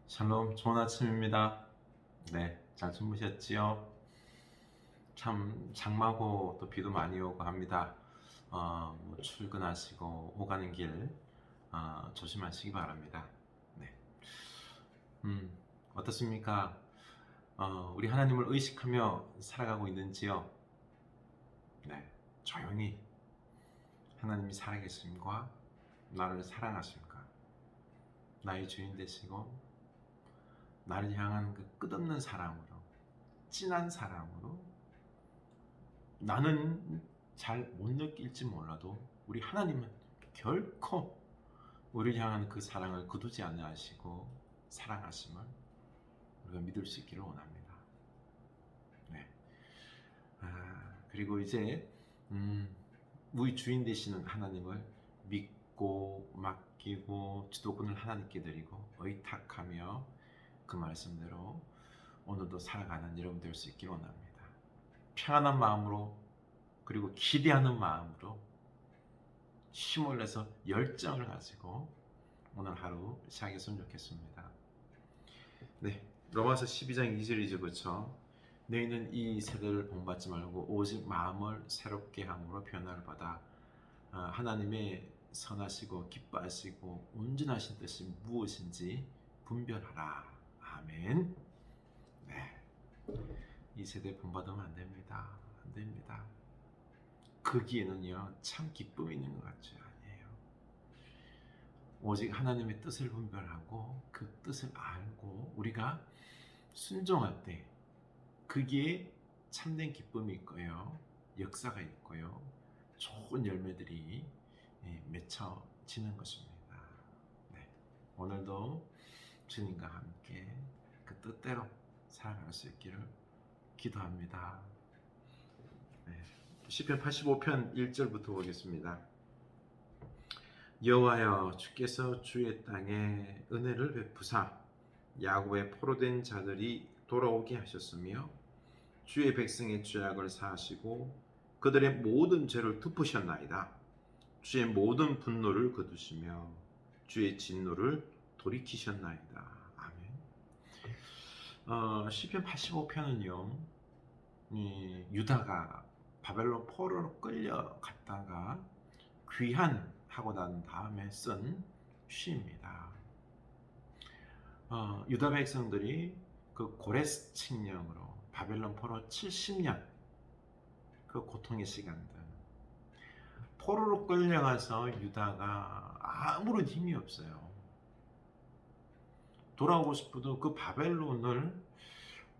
샬롬, 좋은 아침입니다. 네, 잘 주무셨지요? 참 장마고 또 비도 많이 오고 합니다. 뭐 출근하시고 오가는 길 조심하시기 바랍니다. 네, 음, 어떻습니까? 우리 하나님을 의식하며 살아가고 있는지요? 네, 조용히 하나님이 살아계심과 나를 사랑하심과 나의 주인 되시고 나를 향한 그 끝없는 사랑으로, 진한 사랑으로 나는 잘 못 느낄지 몰라도 우리 하나님은 결코 우리를 향한 그 사랑을 거두지 아니하시고 사랑하심을 우리가 믿을 수 있기를 원합니다. 네. 그리고 이제 우리 주인 되시는 하나님을 믿고 맡기고 주도권을 하나님께 드리고 의탁하며 그 말씀대로 오늘도 살아가는 여러분 될 수 있기를 원합니다. 평안한 마음으로 그리고 기대하는 마음으로 힘을 내서 열정을 가지고 오늘 하루 시작했으면 좋겠습니다. 네, 로마서 12장 2절이죠, 그렇죠? 너희는 이 세대를 본받지 말고 오직 마음을 새롭게 함으로 변화를 받아 하나님의 선하시고 기뻐하시고 온전하신 뜻이 무엇인지 분별하라. 아멘. 네, 이 세대 본받으면 안 됩니다. 안 됩니다. 거기에는요 참 기쁨이 있는 것 같죠. 아니에요. 오직 하나님의 뜻을 분별하고 그 뜻을 알고 우리가 순종할 때 거기에 참된 기쁨이 있고요, 역사가 있고요, 좋은 열매들이 맺혀지는 것입니다. 네. 오늘도 주님과 함께 그 뜻대로 살아갈 수 있기를 기도합니다. 네. 시편 85편 1절부터 보겠습니다. 여호와여, 주께서 주의 땅에 은혜를 베푸사 야곱의 포로된 자들이 돌아오게 하셨으며 주의 백성의 죄악을 사하시고 그들의 모든 죄를 덮으셨나이다. 주의 모든 분노를 거두시며 주의 진노를 돌이키셨나이다. 아멘. 시편 85편은요 유다가 바벨론 포로로 끌려갔다가 귀환하고 난 다음에 쓴 시입니다. 유다 백성들이 그 고레스 칙령으로 바벨론 포로 70년 그 고통의 시간들, 포로로 끌려가서 유다가 아무런 힘이 없어요. 돌아오고 싶어도 그 바벨론을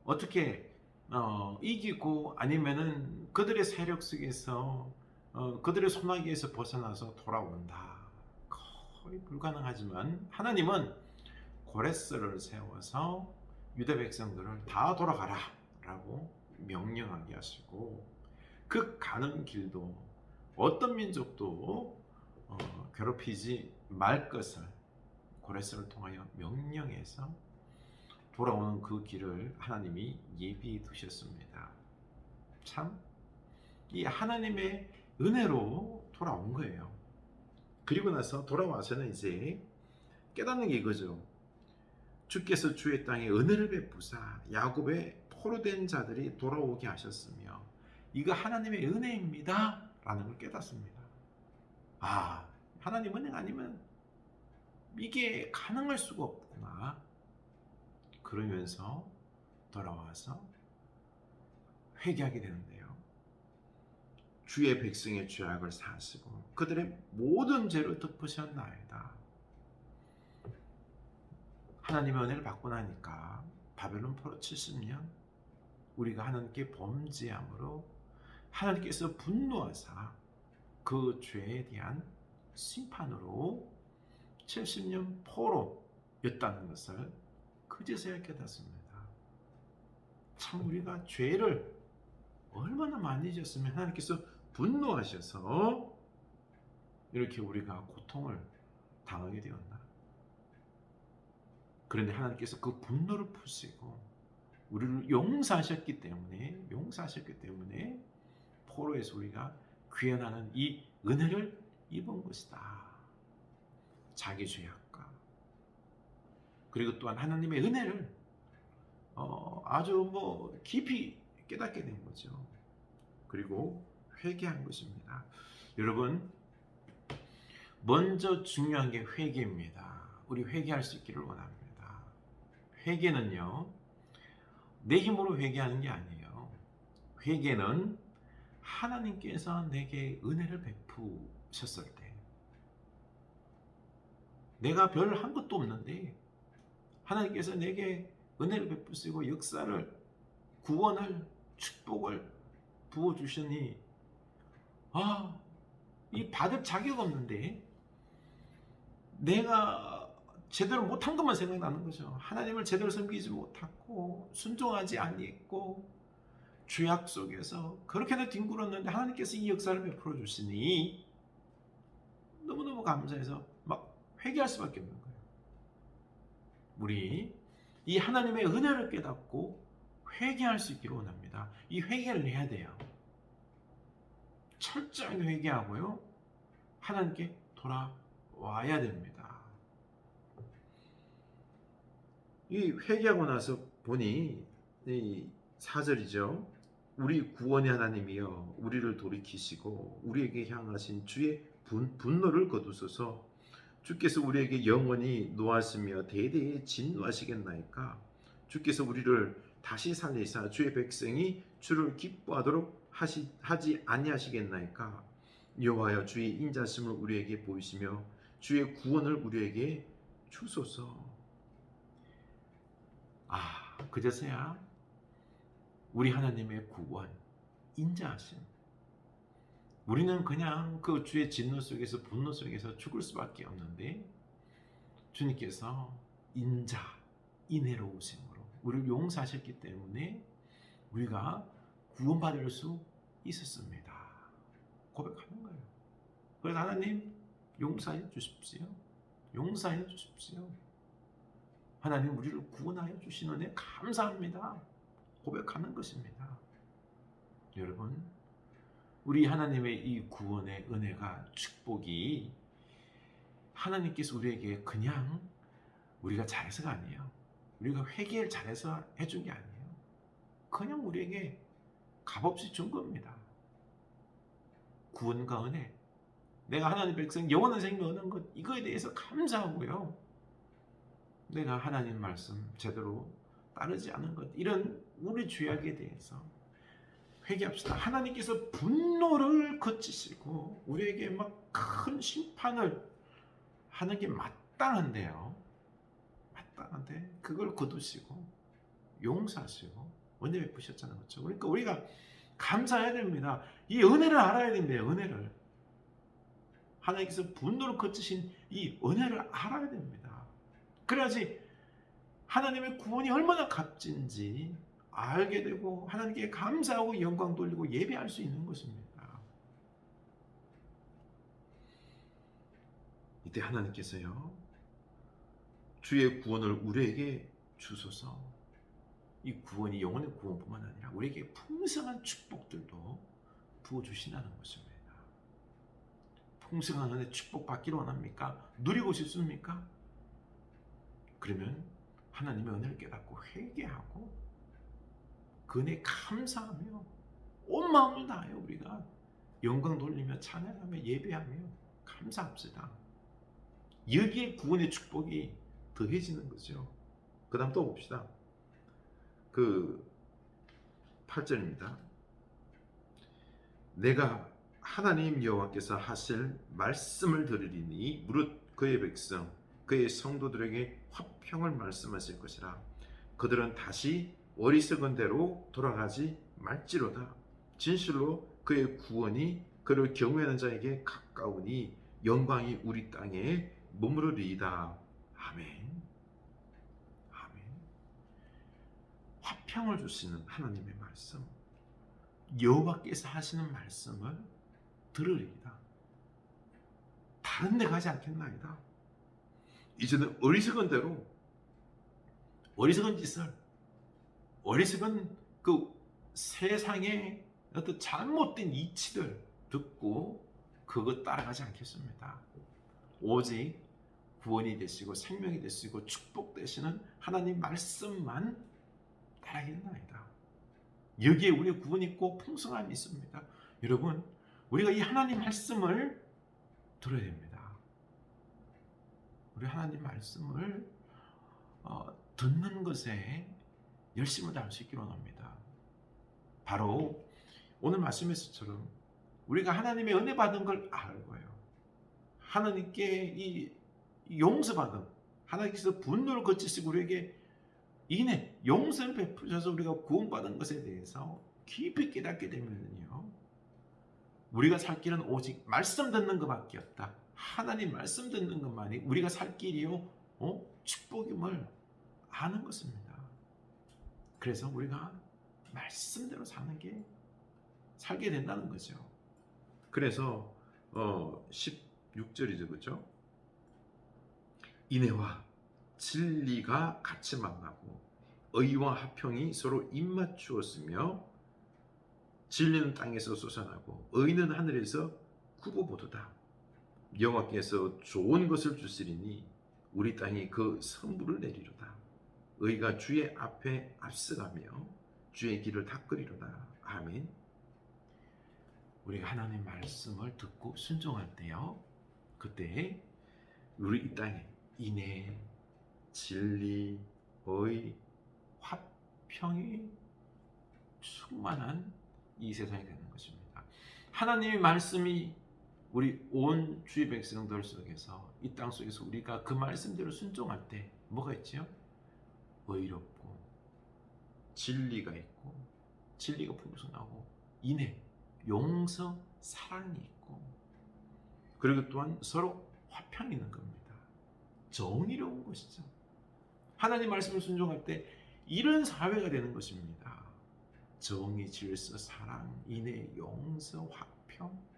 어떻게 이기고 아니면은 그들의 세력 속에서 그들의 소나기에서 벗어나서 돌아온다. 거의 불가능하지만 하나님은 고레스를 세워서 유다 백성들을 다 돌아가라 라고 명령하게 하시고 그 가는 길도 어떤 민족도 괴롭히지 말 것을 고레스를 통하여 명령해서 돌아오는 그 길을 하나님이 예비해 두셨습니다. 참 이 하나님의 은혜로 돌아온 거예요. 그리고 나서 돌아와서는 이제 깨닫는 게 이거죠. 주께서 주의 땅에 은혜를 베푸사 야곱의 포로된 자들이 돌아오게 하셨으며 이거 하나님의 은혜입니다 라는 걸 깨닫습니다. 하나님 은혜 아니면 이게 가능할 수가 없구나. 그러면서 돌아와서 회개하게 되는데요. 주의 백성의 죄악을 사하시고 그들의 모든 죄를 덮으셨나이다. 하나님의 은혜를 받고 나니까 바벨론 포로 70년 우리가 하나님께 범죄함으로 하나님께서 분노하사 그 죄에 대한 심판으로 70년 포로였다는 것을 그제서야 깨닫습니다. 참 우리가 죄를 얼마나 많이 지었으면 하나님께서 분노하셔서 이렇게 우리가 고통을 당하게 되었나. 그런데 하나님께서 그 분노를 푸시고 우리를 용서하셨기 때문에 포로에서 우리가 귀환하는 이 은혜를 입은 것이다. 자기 죄악과 그리고 또한 하나님의 은혜를 아주 깊이 깨닫게 된 거죠. 그리고 회개한 것입니다. 여러분, 먼저 중요한 게 회개입니다. 우리 회개할 수 있기를 원합니다. 회개는요, 내 힘으로 회개하는 게 아니에요. 회개는 하나님께서 내게 은혜를 베푸셨을 때, 내가 별 한 것도 없는데 하나님께서 내게 은혜를 베푸시고 역사를, 구원을, 축복을 부어주시니 이 받을 자격 없는데 내가 제대로 못한 것만 생각나는 거죠. 하나님을 제대로 섬기지 못하고 순종하지 아니했고 죄악 속에서 그렇게도 뒹굴었는데 하나님께서 이 역사를 베풀어 주시니 너무너무 감사해서 막 회개할 수밖에 없는 거예요. 우리 이 하나님의 은혜를 깨닫고 회개할 수 있기를 원합니다. 이 회개를 해야 돼요. 철저하게 회개하고요, 하나님께 돌아와야 됩니다. 이 회개하고 나서 보니 이 4절이죠. 우리 구원의 하나님이여 우리를 돌이키시고 우리에게 향하신 주의 분노를 거두소서. 주께서 우리에게 영원히 노하시며 대대에 진노하시겠나이까. 주께서 우리를 다시 살리사 주의 백성이 주를 기뻐하도록 하지 아니하시겠나이까. 여호와여 주의 인자심을 우리에게 보이시며 주의 구원을 우리에게 주소서. 그제서야 우리 하나님의 구원, 인자하심, 우리는 그냥 그 주의 진노 속에서, 분노 속에서 죽을 수밖에 없는데 주님께서 인자, 인애로우심으로 우리를 용서하셨기 때문에 우리가 구원받을 수 있었습니다. 고백하는 거예요. 그래서 하나님 용서해 주십시오. 용서해 주십시오. 하나님 우리를 구원하여 주신 은혜 감사합니다. 고백하는 것입니다. 여러분, 우리 하나님의 이 구원의 은혜가, 축복이 하나님께서 우리에게 그냥 우리가 잘해서가 아니에요. 우리가 회개를 잘해서 해준 게 아니에요. 그냥 우리에게 값없이 준 겁니다. 구원과 은혜, 내가 하나님 백성 영원한 생명 얻는 것, 이거에 대해서 감사하고요, 내가 하나님 말씀 제대로 따르지 않은 것, 이런 우리 죄악에 대해서 회개합시다. 하나님께서 분노를 거치시고 우리에게 막 큰 심판을 하는 게 마땅한데요, 마땅한데 그걸 거두시고 용서하시고 은혜 베푸셨잖아요. 그렇죠? 그러니까 우리가 감사해야 됩니다. 이 은혜를 알아야 됩니다. 은혜를, 하나님께서 분노를 거치신 이 은혜를 알아야 됩니다. 그래야지 하나님의 구원이 얼마나 값진지 알게 되고 하나님께 감사하고 영광 돌리고 예배할 수 있는 것입니다. 이때 하나님께서요, 주의 구원을 우리에게 주소서. 이 구원이 영혼의 구원뿐만 아니라 우리에게 풍성한 축복들도 부어주신다는 것입니다. 풍성한 은혜 축복 받기를 원합니까? 누리고 싶습니까? 그러면 하나님의 은혜를 깨닫고 회개하고 그 은혜에 감사하며 온 마음을 다하여 우리가 영광 돌리며 찬양하며 예배하며 감사합시다. 여기에 구원의 축복이 더해지는 거죠. 그 다음 또 봅시다. 그 8절입니다. 내가 하나님 여호와께서 하실 말씀을 들으리니 무릇 그의 백성 그의 성도들에게 화평을 말씀하실 것이라. 그들은 다시 어리석은 대로 돌아가지 말지로다. 진실로 그의 구원이 그를 경외하는 자에게 가까우니 영광이 우리 땅에 머무르리이다. 아멘. 아멘. 화평을 주시는 하나님의 말씀, 여호와께서 하시는 말씀을 들으리이다. 다른 데 가지 않겠나이다. 이제는 어리석은 대로, 어리석은 짓을, 어리석은 그 세상의 어떤 잘못된 이치들 듣고 그것 따라가지 않겠습니다. 오직 구원이 되시고 생명이 되시고 축복되시는 하나님 말씀만 따라겠나이다. 여기에 우리의 구원이 있고 풍성함이 있습니다. 여러분, 우리가 이 하나님 말씀을 들어야 됩니다. 우리 하나님 말씀을 듣는 것에 열심을 다할 수 있기로 합니다. 바로 오늘 말씀에서처럼 우리가 하나님의 은혜 받은 걸 알고요. 하나님께 이 용서받은, 하나님께서 분노를 거치시고 우리에게 인해 용서를 베푸셔서 우리가 구원받은 것에 대해서 깊이 깨닫게 되면요, 우리가 살 길은 오직 말씀 듣는 것밖에 없다. 하나님 말씀 듣는 것만이 우리가 살 길이요 축복임을 아는 것입니다. 그래서 우리가 말씀대로 살게 된다는 거죠. 그래서 16절이죠, 그렇죠? 인애와 진리가 같이 만나고 의와 화평이 서로 입맞추었으며 진리는 땅에서 솟아나고 의는 하늘에서 구보보도다. 여호와께서 좋은 것을 주시리니 우리 땅이 그 선물을 내리로다. 의가 주의 앞에 앞서가며 주의 길을 닦으리로다. 아멘. 우리가 하나님 말씀을 듣고 순종할 때요, 그때 우리 이 땅에 인애, 진리, 의, 화평이 충만한 이 세상이 되는 것입니다. 하나님의 말씀이 우리 온 주의 백성들 속에서, 이 땅 속에서 우리가 그 말씀대로 순종할 때 뭐가 있죠? 의롭고 진리가 있고, 진리가 풍성하고 인애, 용서, 사랑이 있고, 그리고 또한 서로 화평이 있는 겁니다. 정의로운 것이죠. 하나님 말씀을 순종할 때 이런 사회가 되는 것입니다. 정의, 질서, 사랑, 인애, 용서, 화평.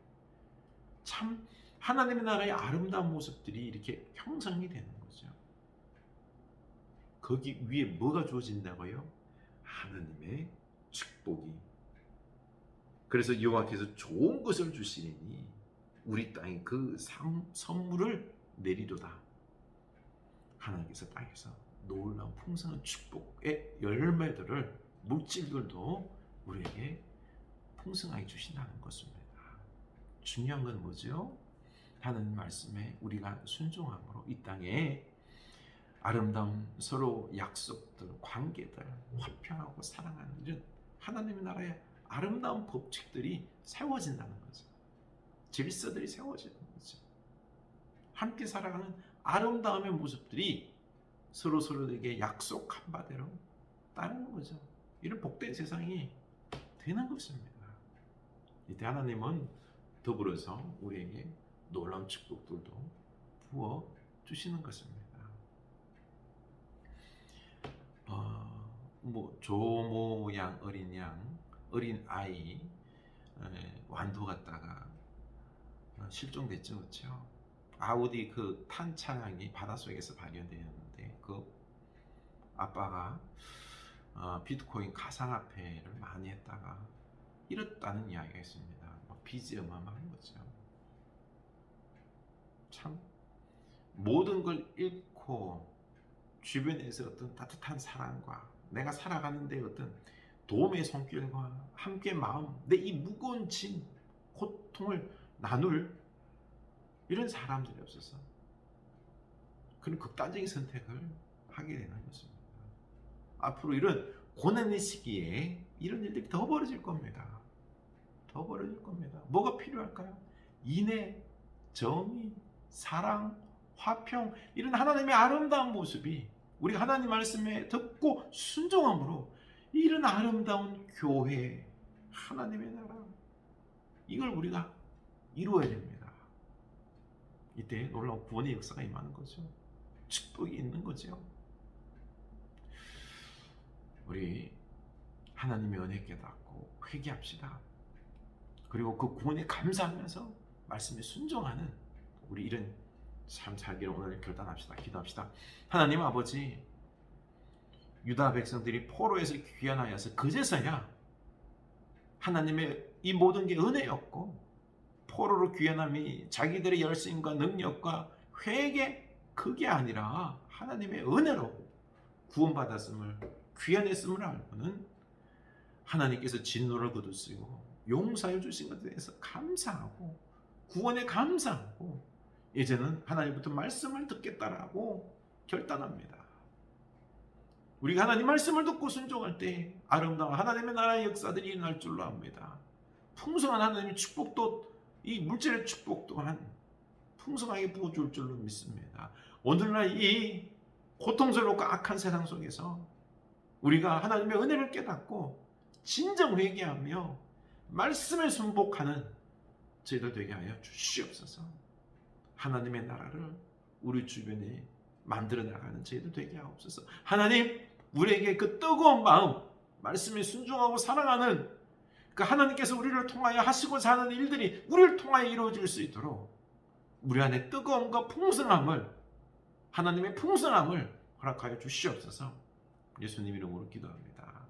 참 하나님의 나라의 아름다운 모습들이 이렇게 형성이 되는 거죠. 거기 위에 뭐가 주어진다고요? 하나님의 축복이. 그래서 여호와께서 좋은 것을 주시니 우리 땅에 그 선물을 내리도다. 하나님께서 땅에서 놀라운 풍성한 축복의 열매들을, 물질들도 우리에게 풍성하게 주신다는 것입니다. 중요한 건 뭐죠? 하나님 말씀에 우리가 순종함으로 이 땅에 아름다운 서로 약속들, 관계들, 화평하고 사랑하는 이런 하나님의 나라의 아름다운 법칙들이 세워진다는 거죠. 질서들이 세워지는 거죠. 함께 살아가는 아름다움의 모습들이 서로에게 약속한 바대로 따르는 거죠. 이런 복된 세상이 되는 것입니다. 이때 하나님은 더불어서 우리에게 놀라운 축복들도 부어 주시는 것입니다. 조모양 어린 양, 어린 아이 완도 갔다가 실종됐죠, 그렇죠? 아우디 그 탄 차량이 바닷속에서 발견되었는데 그 아빠가 비트코인 가상화폐를 많이 했다가 잃었다는 이야기가 있습니다. 빚이 어마어마한 거죠. 참 모든 걸 잃고 주변에서 어떤 따뜻한 사랑과 내가 살아가는데 어떤 도움의 손길과 함께 마음, 내 이 무거운 짐, 고통을 나눌 이런 사람들이 없어서 그런 극단적인 선택을 하게 되는 것입니다. 앞으로 이런 고난의 시기에 이런 일들이 더 벌어질 겁니다. 더 벌어질 겁니다. 뭐가 필요할까요? 인애, 정의, 사랑, 화평, 이런 하나님의 아름다운 모습이 우리가 하나님 말씀에 듣고 순종함으로 이런 아름다운 교회, 하나님의 나라, 이걸 우리가 이루어야 됩니다. 이때 놀라운 구원의 역사가 임하는 거죠. 축복이 있는 거죠. 우리 하나님의 은혜 깨닫고 회개합시다. 그리고 그 구원에 감사하면서 말씀에 순종하는 우리 이런 삶 살기를 오늘 결단합시다. 기도합시다. 하나님 아버지, 유다 백성들이 포로에서 귀환하여서 그제서야 하나님의 이 모든 게 은혜였고, 포로로 귀환함이 자기들의 열심과 능력과 회개, 그게 아니라 하나님의 은혜로 구원받았음을, 귀환했음을 알고는 하나님께서 진노를 거두시고 용서해 주신 것에 대해서 감사하고 구원에 감사하고 이제는 하나님부터 말씀을 듣겠다라고 결단합니다. 우리가 하나님 말씀을 듣고 순종할 때 아름다운 하나님의 나라의 역사들이 일어날 줄로 압니다. 풍성한 하나님의 축복도, 이 물질의 축복 또한 풍성하게 부어줄 줄로 믿습니다. 오늘날 이 고통스럽고 악한 세상 속에서 우리가 하나님의 은혜를 깨닫고 진정 회개하며 말씀에 순복하는 저희들 되게 하여 주시옵소서. 하나님의 나라를 우리 주변에 만들어 나가는 저희들 되게 하옵소서. 하나님, 우리에게 그 뜨거운 마음, 말씀에 순종하고 사랑하는 그 하나님께서 우리를 통하여 하시고 사는 일들이 우리를 통하여 이루어질 수 있도록 우리 안에 뜨거움과 풍성함을, 하나님의 풍성함을 허락하여 주시옵소서. 예수님 이름으로 기도합니다.